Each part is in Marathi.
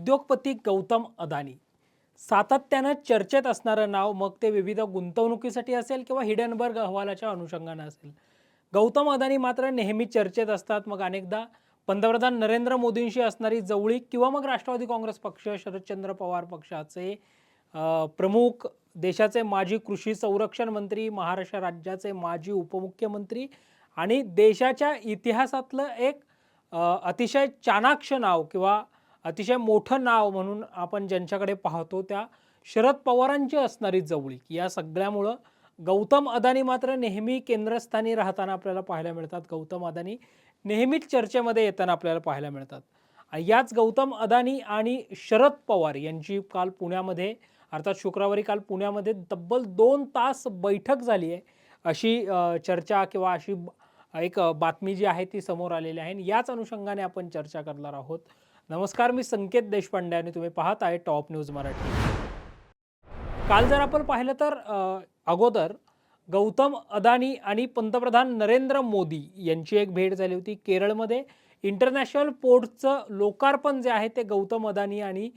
उद्योगपती गौतम अदानी सातत्यानं चर्चेत असणारं नाव, मग ते विविध गुंतवणुकीसाठी असेल किंवा हिडनबर्ग अहवालाच्या अनुषंगानं असेल. गौतम अदानी मात्र नेहमी चर्चेत असतात. मग अनेकदा पंतप्रधान नरेंद्र मोदींशी असणारी जवळीक किंवा मग राष्ट्रवादी काँग्रेस पक्ष, शरदचंद्र पवार पक्षाचे प्रमुख, देशाचे माजी कृषी संरक्षण मंत्री, महाराष्ट्र राज्याचे माजी उपमुख्यमंत्री आणि देशाच्या इतिहासातलं एक अतिशय चाणाक्ष नाव किंवा अतिशय मोठं नाव म्हणून आपण ज्यांच्याकडे पाहतो, त्या शरद पवारांची असणारी जवळीक, या सगळ्यामुळं गौतम अदानी मात्र नेहमी केंद्रस्थानी राहताना आपल्याला पाहायला मिळतात. गौतम अदानी नेहमीच चर्चेमध्ये येताना आपल्याला पाहायला मिळतात. याच गौतम अदानी आणि शरद पवार यांची काल पुण्यामध्ये, अर्थात शुक्रवारी काल पुण्यामध्ये तब्बल 2 तास बैठक झाली आहे, अशी चर्चा किंवा अशी एक बातमी जी आहे ती समोर आलेली आहे. आणि याच अनुषंगाने आपण चर्चा करणार आहोत. नमस्कार, मी संकेत देशपांडे आणि तुम्ही पाहत आहे टॉप न्यूज मराठी. काल जर आपण पाहिलं तर अगोदर गौतम अदानी आणि पंतप्रधान नरेंद्र मोदी यांची एक भेट झाली होती केरळमध्ये. इंटरनॅशनल पोर्टचं लोकार्पण जे आहे ते गौतम अदानी आणि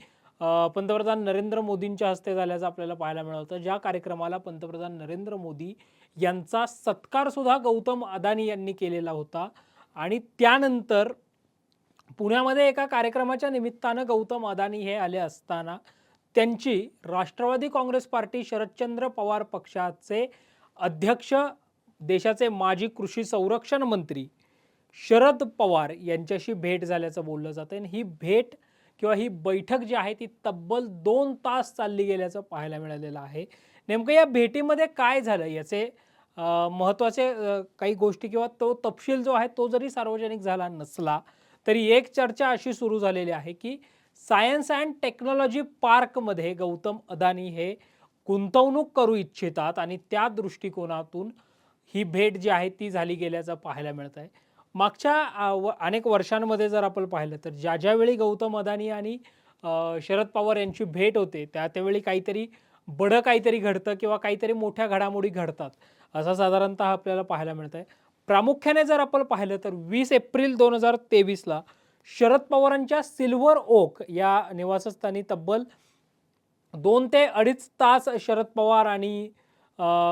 पंतप्रधान नरेंद्र मोदींच्या हस्ते झाल्याचं आपल्याला पाहायला मिळालं. ज्या कार्यक्रमाला पंतप्रधान नरेंद्र मोदी यांचा सत्कार सुद्धा गौतम अदानी यांनी केलेला होता. आणि त्यानंतर पुण्यामध्ये एका कार्यक्रमाच्या निमित्तानं गौतम अदानी हे आले असताना त्यांची राष्ट्रवादी काँग्रेस पार्टी, शरदचंद्र पवार पक्षाचे अध्यक्ष, देशाचे माजी कृषी संरक्षण मंत्री शरद पवार यांच्याशी भेट झाल्याचं बोललं जातं. आणि ही भेट किंवा ही बैठक जी आहे ती तब्बल 2 तास चालली गेल्याचं पाहायला मिळालेलं आहे. नेमकं या भेटीमध्ये काय झालं याचे महत्त्वाचे काही गोष्टी किंवा तो तपशील जो आहे तो जरी सार्वजनिक झाला नसला तरी एक चर्चा अशी सुरू झालेली आहे की सायन्स अँड टेक्नॉलॉजी पार्कमध्ये गौतम अदानी हे गुंतवणूक करू इच्छितात आणि त्या दृष्टिकोनातून ही भेट जी आहे ती झाली गेल्याचं पाहायला मिळत आहे. मागच्या अनेक वर्षांमध्ये जर आपण पाहिलं तर ज्यावेळी गौतम अदानी आणि शरद पवार यांची भेट होते त्यावेळी काहीतरी काहीतरी घडतं किंवा काहीतरी मोठ्या घडामोडी घडतात, असं साधारणतः आपल्याला पाहायला मिळत आहे. प्रामुख्याने जर आपण पाहिलं तर 20 एप्रिल 2023ला शरद पवारांच्या सिल्वर ओक या निवासस्थानी तब्बल 2 ते 2.5 तास शरद पवार आणि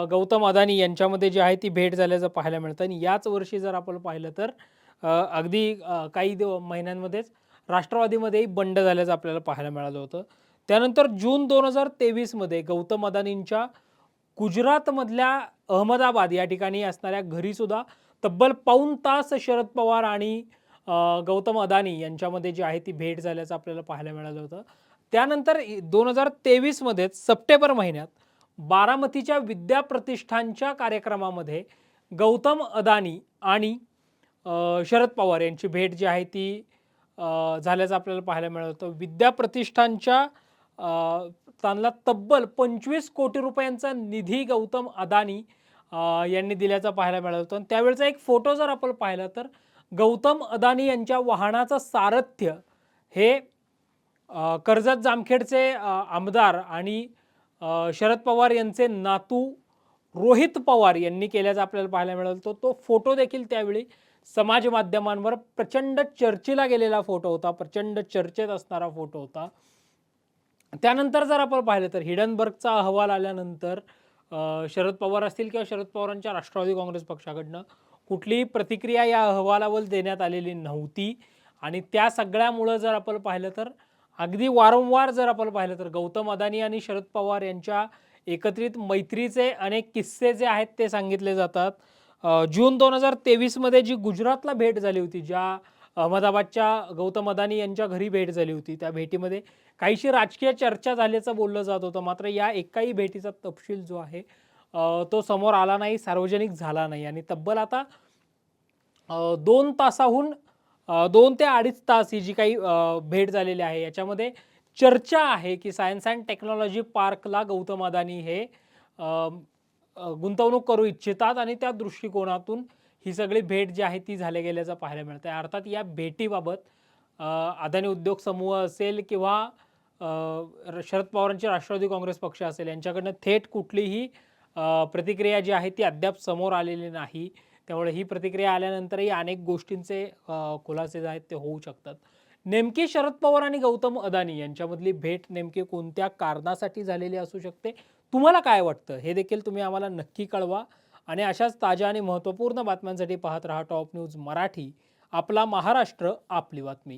गौतम अदानी यांच्यामध्ये जी आहे ती भेट झाल्याचं पाहायला मिळतं. आणि याच वर्षी जर आपण पाहिलं तर अगदी काही महिन्यांमध्येच राष्ट्रवादीमध्येही बंड झाल्याचं आपल्याला पाहायला मिळालं होतं. त्यानंतर जून 2023मध्ये गौतम अदानींच्या गुजरातमधल्या अहमदाबाद या ठिकाणी असणाऱ्या घरी सुद्धा तब्बल पाऊण तास शरद पवार आणि गौतम अदानी यांच्यामध्ये जी आहे ती भेट झाल्याचं आपल्याला पाहायला मिळालं होतं. त्यानंतर 2023मध्येच सप्टेंबर महिन्यात बारामतीच्या विद्या प्रतिष्ठानच्या कार्यक्रमामध्ये गौतम अदानी आणि शरद पवार यांची भेट जी आहे ती झाल्याचं आपल्याला पाहायला मिळालं होतं. विद्या प्रतिष्ठानच्या त्यांना तब्बल 25 कोटी रुपयांचा निधी गौतम अदानी यांनी दिल्याचं पाहायला मिळालं होतं. त्यावेळेचा एक फोटो जर आपण पाहिला तर गौतम अदानी यांच्या वाहनाचं सारथ्य हे कर्जत जामखेडचे आमदार आणि शरद पवार यांचे नातू रोहित पवार यांनी केल्याचं आपल्याला पाहायला मिळालं. तो फोटो देखील त्यावेळी समाज माध्यमांवर प्रचंड चर्चेला गेलेला फोटो होता, प्रचंड चर्चेत असणारा फोटो होता. त्यानंतर जर आपण पाहिलं तर हिडनबर्गचा अहवाल आल्यानंतर शरद पवार असतील किंवा शरद पवारांच्या राष्ट्रवादी काँग्रेस पक्षाकडनं कुठलीही प्रतिक्रिया या अहवालावर देण्यात आलेली नव्हती. आणि त्या सगळ्यामुळं जर आपण पाहिलं तर अगदी वारंवार जर आपण पाहिलं तर गौतम अदानी आणि शरद पवार यांच्या एकत्रित मैत्रीचे अनेक किस्से जे आहेत ते सांगितले जातात. जून 2023मध्ये जी गुजरातला भेट झाली होती, ज्या अहमदाबादच्या गौतम अदानी यांच्या घरी भेट झाली होती, त्या भेटीमध्ये काहीशी राजकीय चर्चा झाल्याचं बोललं जात होतं. मात्र या एकाही भेटीचा तपशील जो आहे तो समोर आला नाही, सार्वजनिक झाला नाही. आणि तब्बल आता 2 तासाहून 2 ते 2.5 तास ही जी काही भेट झालेली आहे याच्यामध्ये चर्चा आहे की सायन्स अँड टेक्नॉलॉजी पार्कला गौतम अदानी हे गुंतवणूक करू इच्छितात आणि त्या दृष्टिकोनातून ही सगळी भेट जी आहे ती झाल्या गेल्याचं पाहायला मिळतं आहे. अर्थात या भेटीबाबत अदानी उद्योग समूह असेल किंवा शरद पवारांचे राष्ट्रवादी काँग्रेस पक्ष असेल यांच्याकडनं थेट कुठलीही प्रतिक्रिया जी आहे ती अद्याप समोर आलेली नाही. त्यामुळे ही प्रतिक्रिया आल्यानंतरही अनेक गोष्टींचे खुलासे जे आहेत ते होऊ शकतात. नेमकी शरद पवार आणि गौतम अदानी यांच्यामधली भेट नेमकी कोणत्या कारणासाठी झालेली असू शकते? तुम्हाला काय वाटतं? हे देखील तुम्ही आम्हाला नक्की कळवा आणि अशाच ताज्या आणि महत्त्वपूर्ण बातम्यांसाठी पाहत रहा टॉप न्यूज मराठी. आपला महाराष्ट्र, आपली बातमी.